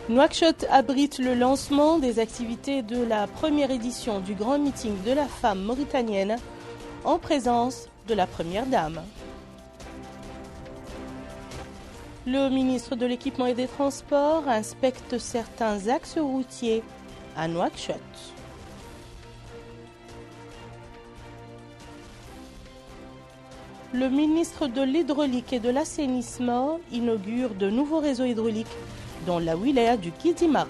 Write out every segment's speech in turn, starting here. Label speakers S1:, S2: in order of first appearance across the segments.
S1: Nouakchott abrite le lancement des activités de la première édition du grand meeting de la femme mauritanienne en présence de la première dame. Le ministre de l'Équipement et des Transports inspecte certains axes routiers à Nouakchott. Le ministre de l'Hydraulique et de l'Assainissement inaugure de nouveaux réseaux hydrauliques dans la wilaya du Kidimara.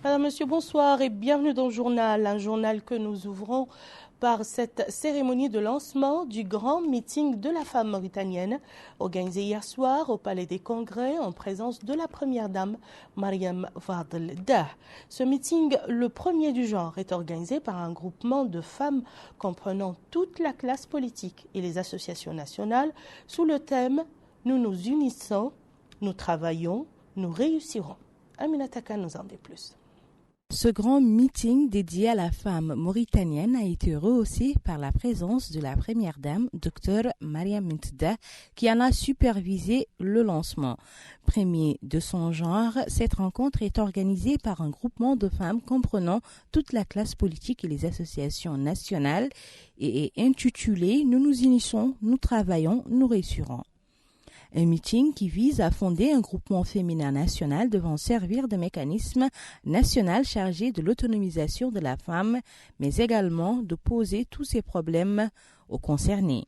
S1: Madame, Monsieur, bonsoir et bienvenue dans le journal. Un journal que nous ouvrons par cette cérémonie de lancement du grand meeting de la femme mauritanienne, organisé hier soir au Palais des Congrès en présence de la première dame, Mariam Fadel Dah. Ce meeting, le premier du genre, est organisé par un groupement de femmes comprenant toute la classe politique et les associations nationales sous le thème « Nous nous unissons, nous travaillons, nous réussirons ». Aminata Khan nous en dit plus.
S2: Ce grand meeting dédié à la femme mauritanienne a été rehaussé par la présence de la première dame, Dr Mariam Mintda, qui en a supervisé le lancement. Premier de son genre, cette rencontre est organisée par un groupement de femmes comprenant toute la classe politique et les associations nationales et est intitulée « Nous nous unissons, nous travaillons, nous réussirons ». Un meeting qui vise à fonder un groupement féminin national devant servir de mécanisme national chargé de l'autonomisation de la femme, mais également de poser tous ces problèmes aux concernés.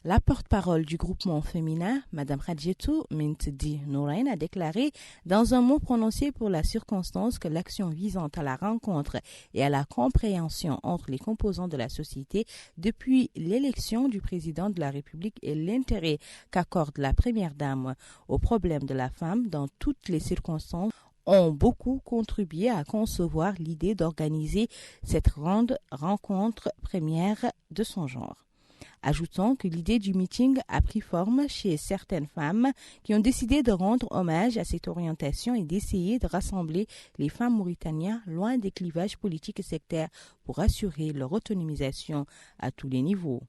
S2: La porte-parole du groupement féminin, Mme Khadjetou Mintdi Nourain, a déclaré dans un mot prononcé pour la circonstance que l'action visant à la rencontre et à la compréhension entre les composants de la société depuis l'élection du président de la République et l'intérêt qu'accorde la première dame aux problèmes de la femme dans toutes les circonstances ont beaucoup contribué à concevoir l'idée d'organiser cette grande rencontre première de son genre. Ajoutons que l'idée du meeting a pris forme chez certaines femmes qui ont décidé de rendre hommage à cette orientation et d'essayer de rassembler les femmes mauritaniennes loin des clivages politiques et sectaires pour assurer leur autonomisation à tous les niveaux.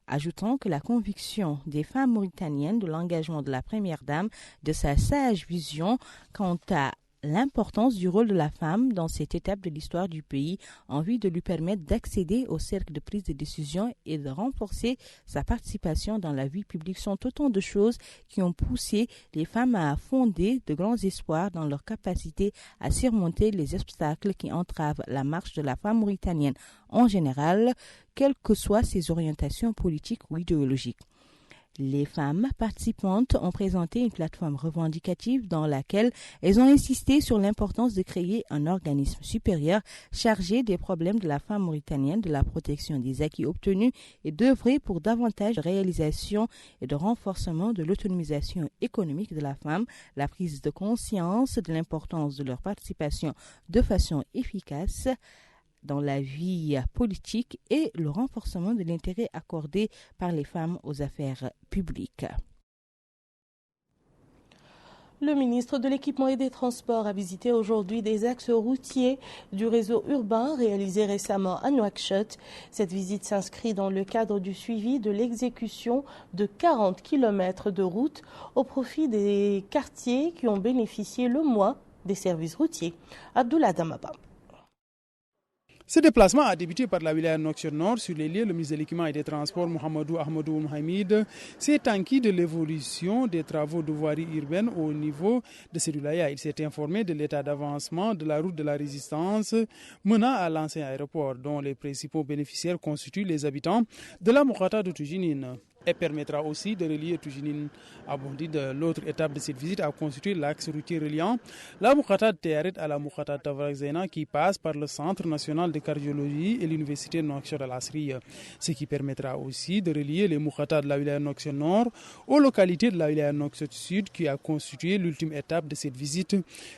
S2: Ajoutons que la conviction des femmes mauritaniennes de l'engagement de la première dame, de sa sage vision quant à l'importance du rôle de la femme dans cette étape de l'histoire du pays en vue de lui permettre d'accéder au cercle de prise de décision et de renforcer sa participation dans la vie publique sont autant de choses qui ont poussé les femmes à fonder de grands espoirs dans leur capacité à surmonter les obstacles qui entravent la marche de la femme mauritanienne en général, quelles que soient ses orientations politiques ou idéologiques. Les femmes participantes ont présenté une plateforme revendicative dans laquelle elles ont insisté sur l'importance de créer un organisme supérieur chargé des problèmes de la femme mauritanienne, de la protection des acquis obtenus et d'œuvrer pour davantage de réalisation et de renforcement de l'autonomisation économique de la femme, la prise de conscience de l'importance de leur participation de façon efficace dans la vie politique et le renforcement de l'intérêt accordé par les femmes aux affaires publiques.
S1: Le ministre de l'Équipement et des Transports a visité aujourd'hui des axes routiers du réseau urbain réalisé récemment à Nouakchott. Cette visite s'inscrit dans le cadre du suivi de l'exécution de 40 km de routes au profit des quartiers qui ont bénéficié le mois des services routiers. Abdoulaye Damaba.
S3: Ce déplacement a débuté par la wilaya Nouakchott Nord sur les lieux. Le ministre de l'Équipement et des Transports, Mohamedou Ahmadou Mohamed, s'est enquis de l'évolution des travaux de voirie urbaine au niveau de cette wilaya. Il s'est informé de l'état d'avancement de la route de la Résistance menant à l'ancien aéroport, dont les principaux bénéficiaires constituent les habitants de la Mokhata de Toujinine. Et permettra aussi de relier Toujinine à Bondi. De l'autre étape de cette visite a constitué l'axe routier reliant la Mokhata de Théaret à la Mokhata de Tavrak-Zena qui passe par le Centre national de cardiologie et l'Université Nouakchott Al-Asriya. Ce qui permettra aussi de relier les Mokhata de la wilaya Nouakchott Nord aux localités de la wilaya Nouakchott Sud qui a constitué l'ultime étape de cette visite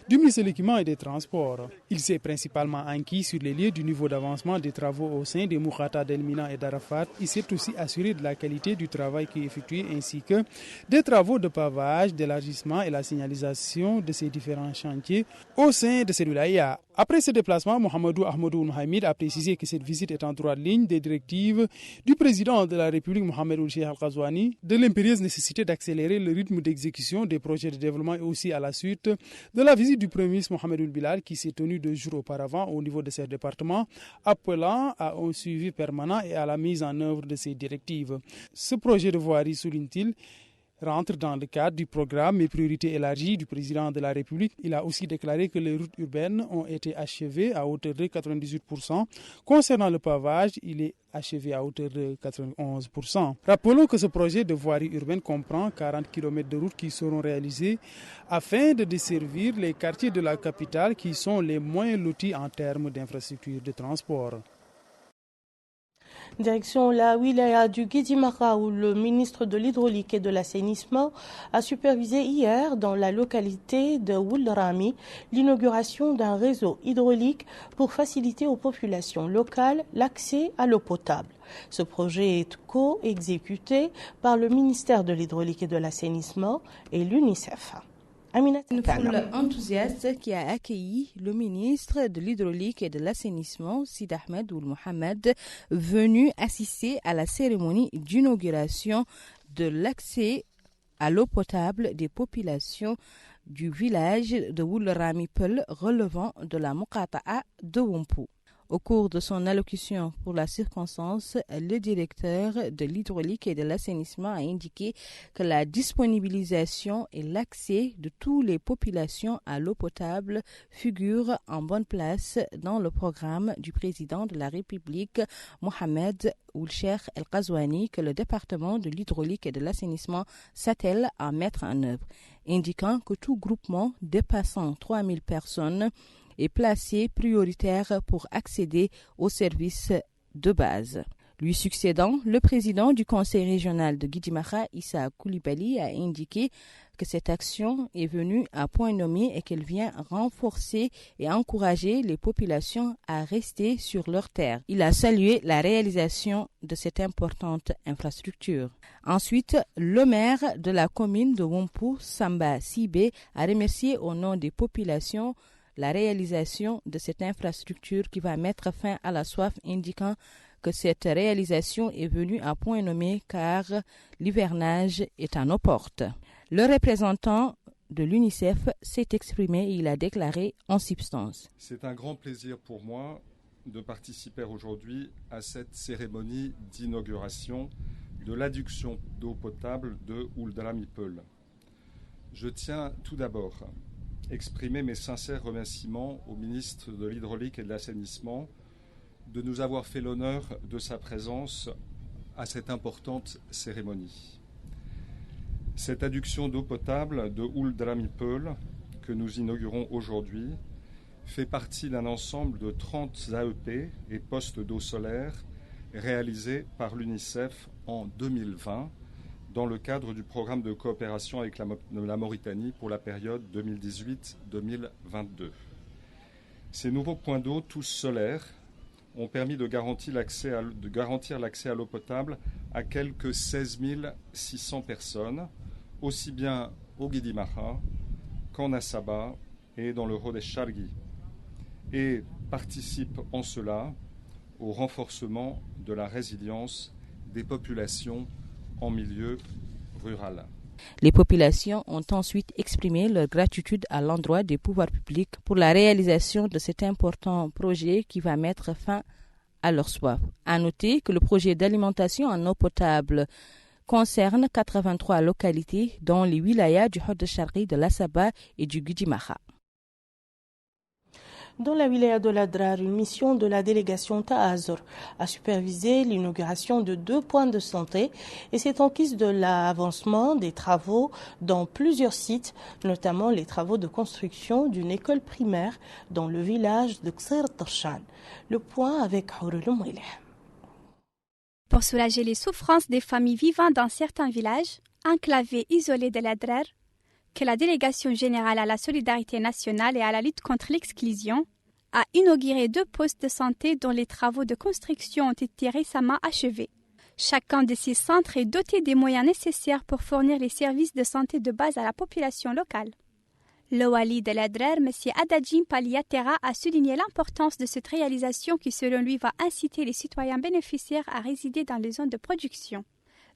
S3: du ministre de l'Équipement et des Transports. Il s'est principalement enquis sur les lieux du niveau d'avancement des travaux au sein des Mokhata d'Elmina et d'Arafat. Il s'est aussi assuré de la qualité du travail qui est effectué ainsi que des travaux de pavage, d'élargissement et la signalisation de ces différents chantiers au sein de cette wilaya. Après ce déplacement, Mohamedou Ahmadou Mohamed a précisé que cette visite est en droite ligne des directives du président de la République Mohamed Ould Cheikh Al Ghazouani de l'impérieuse nécessité d'accélérer le rythme d'exécution des projets de développement et aussi à la suite de la visite du Premier ministre Mohamed Ould Bilal qui s'est tenue 2 jours auparavant au niveau de ces départements, appelant à un suivi permanent et à la mise en œuvre de ces directives. Ce projet de voirie, souligne-t-il, rentre dans le cadre du programme et priorités élargies du président de la République. Il a aussi déclaré que les routes urbaines ont été achevées à hauteur de 98%. Concernant le pavage, il est achevé à hauteur de 91%. Rappelons que ce projet de voirie urbaine comprend 40 km de routes qui seront réalisés afin de desservir les quartiers de la capitale qui sont les moins lotis en termes d'infrastructures de transport.
S1: Direction la wilaya du Guédimaha où le ministre de l'Hydraulique et de l'Assainissement a supervisé hier dans la localité de Ould Rami l'inauguration d'un réseau hydraulique pour faciliter aux populations locales l'accès à l'eau potable. Ce projet est co-exécuté par le ministère de l'Hydraulique et de l'Assainissement et l'UNICEF.
S2: Une foule enthousiaste qui a accueilli le ministre de l'Hydraulique et de l'Assainissement, Sid Ahmed Ould Mohamed, venu assister à la cérémonie d'inauguration de l'accès à l'eau potable des populations du village de Ould Rami Peul relevant de la Muqata'a de Wompo. Au cours de son allocution pour la circonstance, le directeur de l'hydraulique et de l'assainissement a indiqué que la disponibilisation et l'accès de toutes les populations à l'eau potable figurent en bonne place dans le programme du président de la République, Mohamed Ould Cheikh Al Ghazouani, que le département de l'hydraulique et de l'assainissement s'attelle à mettre en œuvre, indiquant que tout groupement dépassant 3000 personnes est placé prioritaire pour accéder aux services de base. Lui succédant, le président du conseil régional de Guédimaha, Issa Koulibaly, a indiqué que cette action est venue à point nommé et qu'elle vient renforcer et encourager les populations à rester sur leurs terres. Il a salué la réalisation de cette importante infrastructure. Ensuite, le maire de la commune de Wompo, Samba Sibé, a remercié au nom des populations la réalisation de cette infrastructure qui va mettre fin à la soif, indiquant que cette réalisation est venue à point nommé car l'hivernage est à nos portes. Le représentant de l'UNICEF s'est exprimé et il a déclaré en substance.
S4: C'est un grand plaisir pour moi de participer aujourd'hui à cette cérémonie d'inauguration de l'adduction d'eau potable de Ould Rami Peul. Je tiens tout d'abord exprimer mes sincères remerciements au ministre de l'Hydraulique et de l'Assainissement de nous avoir fait l'honneur de sa présence à cette importante cérémonie. Cette adduction d'eau potable de Ould Rami Peul que nous inaugurons aujourd'hui fait partie d'un ensemble de 30 AEP et postes d'eau solaire réalisés par l'UNICEF en 2020 dans le cadre du programme de coopération avec la Mauritanie pour la période 2018-2022. Ces nouveaux points d'eau, tous solaires, ont permis de garantir l'accès à l'eau potable à quelques 16 600 personnes, aussi bien au Guédimaha qu'en Assaba et dans le Rodez Chargui, et participent en cela au renforcement de la résilience des populations en milieu rural.
S2: Les populations ont ensuite exprimé leur gratitude à l'endroit des pouvoirs publics pour la réalisation de cet important projet qui va mettre fin à leur soif. À noter que le projet d'alimentation en eau potable concerne 83 localités dont les wilayas du Rodez Chargui, de l'Assaba et du Guédimaha.
S1: Dans la wilaya de l'Adrar, une mission de la délégation Ta'azur a supervisé l'inauguration de 2 points de santé et s'est enquise de l'avancement des travaux dans plusieurs sites, notamment les travaux de construction d'une école primaire dans le village de Qsir Tarshan. Le point avec Hourul Mouileh.
S5: Pour soulager les souffrances des familles vivant dans certains villages, enclavés isolés de l'Adrar, que la Délégation générale à la solidarité nationale et à la lutte contre l'exclusion a inauguré 2 postes de santé dont les travaux de construction ont été récemment achevés. Chacun de ces centres est doté des moyens nécessaires pour fournir les services de santé de base à la population locale. Le wali de l'Adrar, M. Adadjim Paliatera, a souligné l'importance de cette réalisation qui, selon lui, va inciter les citoyens bénéficiaires à résider dans les zones de production.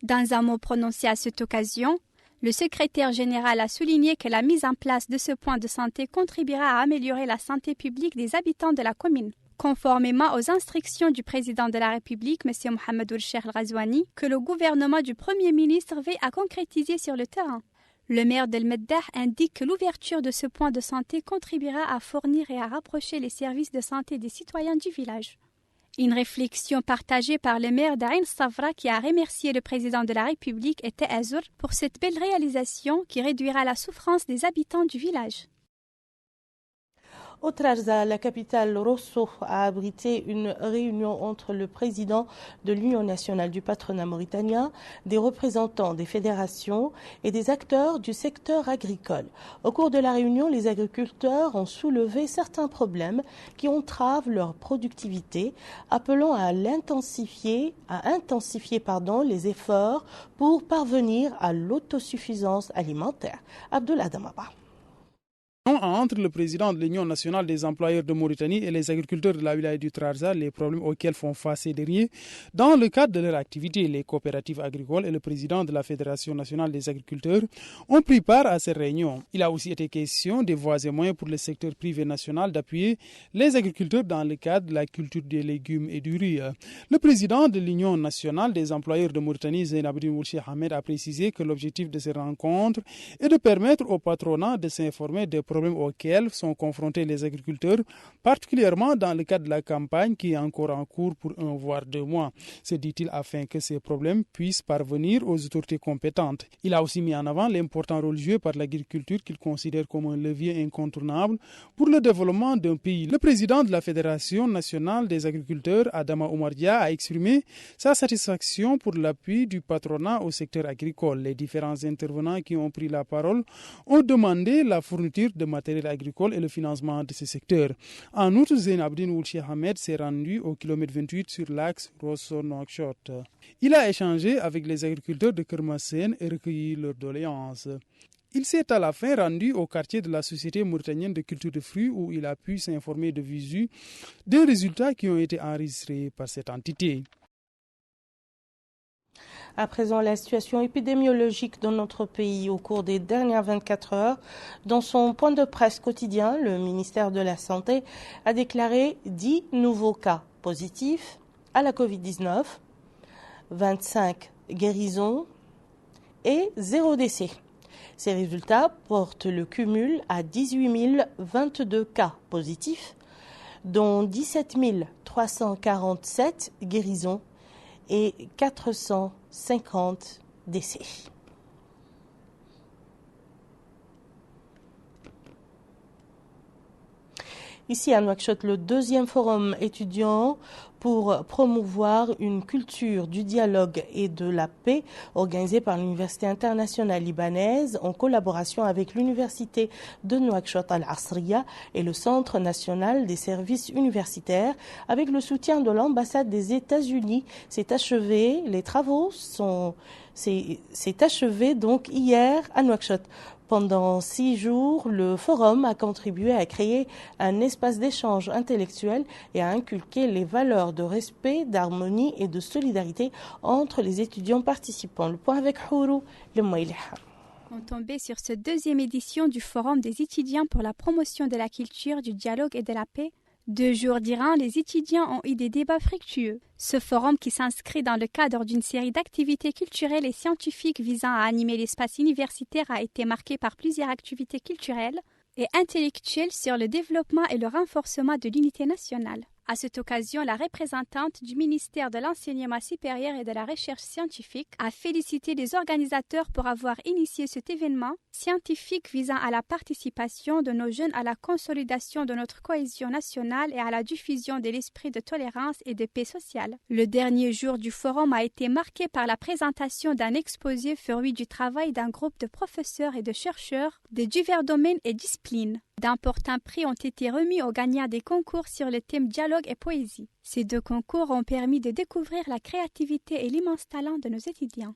S5: Dans un mot prononcé à cette occasion, le secrétaire général a souligné que la mise en place de ce point de santé contribuera à améliorer la santé publique des habitants de la commune. Conformément aux instructions du président de la République, M. Mohamed Ould-Cheikh El-Ghazouani, que le gouvernement du Premier ministre veille à concrétiser sur le terrain. Le maire d'El Meddah indique que l'ouverture de ce point de santé contribuera à fournir et à rapprocher les services de santé des citoyens du village. Une réflexion partagée par le maire d'Ain Savra qui a remercié le président de la République et Te'azour pour cette belle réalisation qui réduira la souffrance des habitants du village.
S1: Au Trarza, la capitale Rosso a abrité une réunion entre le président de l'Union nationale du patronat mauritanien, des représentants des fédérations et des acteurs du secteur agricole. Au cours de la réunion, les agriculteurs ont soulevé certains problèmes qui entravent leur productivité, appelant à intensifier les efforts pour parvenir à l'autosuffisance alimentaire. Abdoulaye Damaba.
S3: Entre le président de l'Union nationale des employeurs de Mauritanie et les agriculteurs de la wilaya du Trarza, les problèmes auxquels font face ces derniers, dans le cadre de leur activité, les coopératives agricoles et le président de la Fédération nationale des agriculteurs ont pris part à ces réunions. Il a aussi été question des voies et moyens pour le secteur privé national d'appuyer les agriculteurs dans le cadre de la culture des légumes et du riz. Le président de l'Union nationale des employeurs de Mauritanie, Zainabdine Ould-Cheikh Ahmed, a précisé que l'objectif de ces rencontres est de permettre au patronat de s'informer des problèmes auxquels sont confrontés les agriculteurs, particulièrement dans le cadre de la campagne qui est encore en cours pour 1 voire 2 mois. Se dit-il, afin que ces problèmes puissent parvenir aux autorités compétentes. Il a aussi mis en avant l'important rôle joué par l'agriculture qu'il considère comme un levier incontournable pour le développement d'un pays. Le président de la Fédération nationale des agriculteurs, Adama Oumardia, a exprimé sa satisfaction pour l'appui du patronat au secteur agricole. Les différents intervenants qui ont pris la parole ont demandé la fourniture de matériel agricole et le financement de ce secteur. En outre, Zainabdine Ould-Cheikh Ahmed s'est rendu au kilomètre 28 sur l'axe Rosso-Nouakchott. Il a échangé avec les agriculteurs de Kermassen et recueilli leurs doléances. Il s'est à la fin rendu au quartier de la Société mauritanienne de culture de fruits où il a pu s'informer de visu des résultats qui ont été enregistrés par cette entité.
S1: À présent, la situation épidémiologique dans notre pays au cours des dernières 24 heures. Dans son point de presse quotidien, le ministère de la Santé a déclaré 10 nouveaux cas positifs à la Covid-19, 25 guérisons et 0 décès. Ces résultats portent le cumul à 18 022 cas positifs, dont 17 347 guérisons et 450 décès. Ici à Nouakchott, le 2e forum étudiant pour promouvoir une culture du dialogue et de la paix organisé par l'Université internationale libanaise en collaboration avec l'Université de Nouakchott Al-Asriya et le Centre national des services universitaires avec le soutien de l'ambassade des États-Unis s'est achevé. Les travaux s'est achevé donc hier à Nouakchott. Pendant 6 jours, le forum a contribué à créer un espace d'échange intellectuel et à inculquer les valeurs de respect, d'harmonie et de solidarité entre les étudiants participants. Le point avec Hourou Lemouaïliha.
S5: On tombait sur cette 2e édition du Forum des étudiants pour la promotion de la culture, du dialogue et de la paix. 2 jours durant, les étudiants ont eu des débats fructueux. Ce forum, qui s'inscrit dans le cadre d'une série d'activités culturelles et scientifiques visant à animer l'espace universitaire, a été marqué par plusieurs activités culturelles et intellectuelles sur le développement et le renforcement de l'unité nationale. À cette occasion, la représentante du ministère de l'Enseignement supérieur et de la Recherche scientifique a félicité les organisateurs pour avoir initié cet événement scientifique visant à la participation de nos jeunes à la consolidation de notre cohésion nationale et à la diffusion de l'esprit de tolérance et de paix sociale. Le dernier jour du forum a été marqué par la présentation d'un exposé fruit du travail d'un groupe de professeurs et de chercheurs de divers domaines et disciplines. D'importants prix ont été remis aux gagnants des concours sur le thème dialogue et poésie. Ces 2 concours ont permis de découvrir la créativité et l'immense talent de nos étudiants.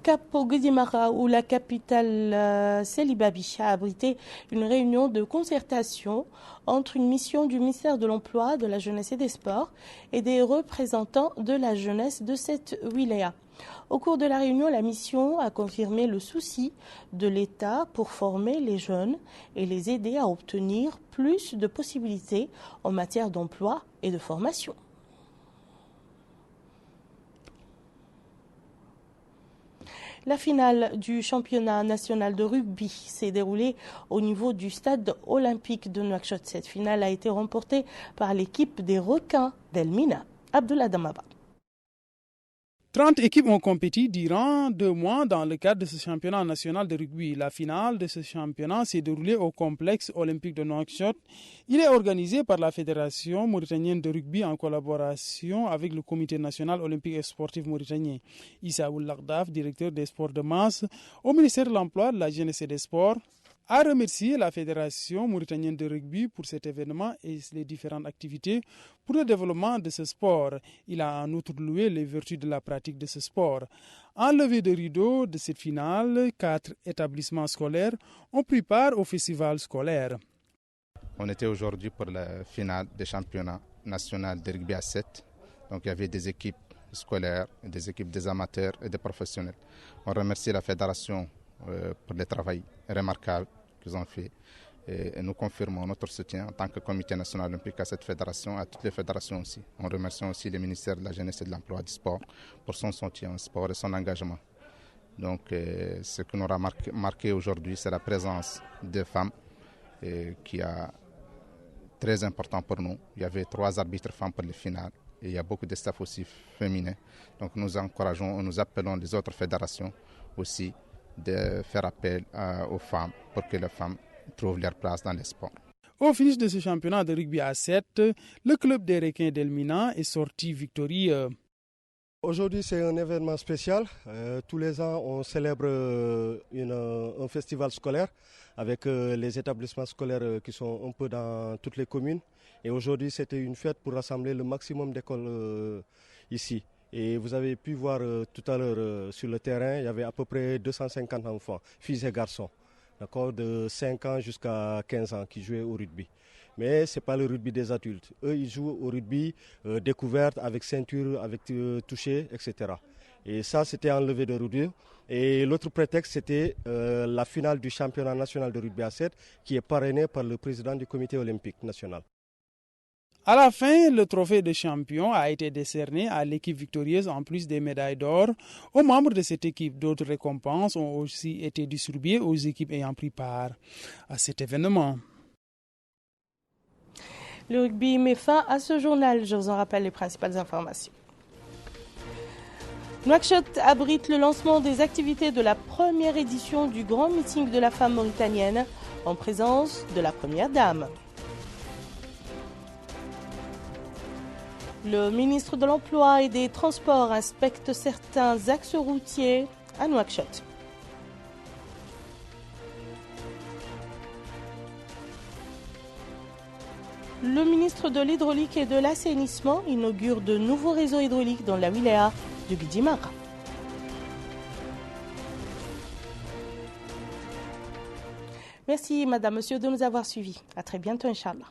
S1: Cap au Guédimara, où la capitale Célibabi a abrité une réunion de concertation entre une mission du ministère de l'Emploi, de la Jeunesse et des Sports et des représentants de la jeunesse de cette wilaya. Au cours de la réunion, la mission a confirmé le souci de l'État pour former les jeunes et les aider à obtenir plus de possibilités en matière d'emploi et de formation. La finale du championnat national de rugby s'est déroulée au niveau du stade olympique de Nouakchott. Cette finale a été remportée par l'équipe des requins d'Elmina. Abdullah Damaba.
S3: 30 équipes ont compéti durant 2 mois dans le cadre de ce championnat national de rugby. La finale de ce championnat s'est déroulée au complexe olympique de Nouakchott. Il est organisé par la Fédération mauritanienne de rugby en collaboration avec le Comité national olympique et sportif mauritanien. Issa Oulagdaf, directeur des sports de masse au ministère de l'Emploi, de la Jeunesse et des Sports, a remercié la Fédération mauritanienne de rugby pour cet événement et les différentes activités pour le développement de ce sport. Il a en outre loué les vertus de la pratique de ce sport. En levée de rideau de cette finale, 4 établissements scolaires ont pris part au festival scolaire.
S6: On était aujourd'hui pour la finale des championnats nationaux de rugby à 7. Donc il y avait des équipes scolaires, des équipes des amateurs et des professionnels. On remercie la Fédération pour le travail remarquable qu'ils ont fait. Et nous confirmons notre soutien en tant que Comité national olympique à cette fédération, à toutes les fédérations aussi. On remercie aussi le ministère de la Jeunesse et de l'Emploi et du Sport pour son soutien au sport et son engagement. Donc ce qui nous a marqué aujourd'hui, c'est la présence des femmes qui est très important pour nous. Il y avait 3 arbitres femmes pour les finales et il y a beaucoup de staff aussi féminins. Donc nous encourageons et nous appelons les autres fédérations aussi de faire appel aux femmes pour que les femmes trouvent leur place dans les sports.
S3: Au finish de ce championnat de rugby à 7, le club des requins d'Elmina est sorti victorieux.
S7: Aujourd'hui, c'est un événement spécial. Tous les ans, on célèbre un festival scolaire avec les établissements scolaires qui sont un peu dans toutes les communes. Et aujourd'hui, c'était une fête pour rassembler le maximum d'écoles ici. Et vous avez pu voir tout à l'heure sur le terrain, il y avait à peu près 250 enfants, filles et garçons, d'accord, de 5 ans jusqu'à 15 ans qui jouaient au rugby. Mais ce n'est pas le rugby des adultes. Eux, ils jouent au rugby découverte, avec ceinture, avec toucher, etc. Et ça, c'était en levée de rideau. Et l'autre prétexte, c'était la finale du championnat national de rugby à 7 qui est parrainée par le président du comité olympique national.
S3: À la fin, le trophée de champion a été décerné à l'équipe victorieuse en plus des médailles d'or. Aux membres de cette équipe, d'autres récompenses ont aussi été distribuées aux équipes ayant pris part à cet événement.
S1: Le rugby met fin à ce journal. Je vous en rappelle les principales informations. Nouakchott abrite le lancement des activités de la première édition du grand meeting de la femme mauritanienne en présence de la première dame. Le ministre de l'Emploi et des Transports inspecte certains axes routiers à Nouakchott. Le ministre de l'Hydraulique et de l'Assainissement inaugure de nouveaux réseaux hydrauliques dans la wilaya du Guédimara. Merci, madame, monsieur, de nous avoir suivis. À très bientôt, Inch'Allah.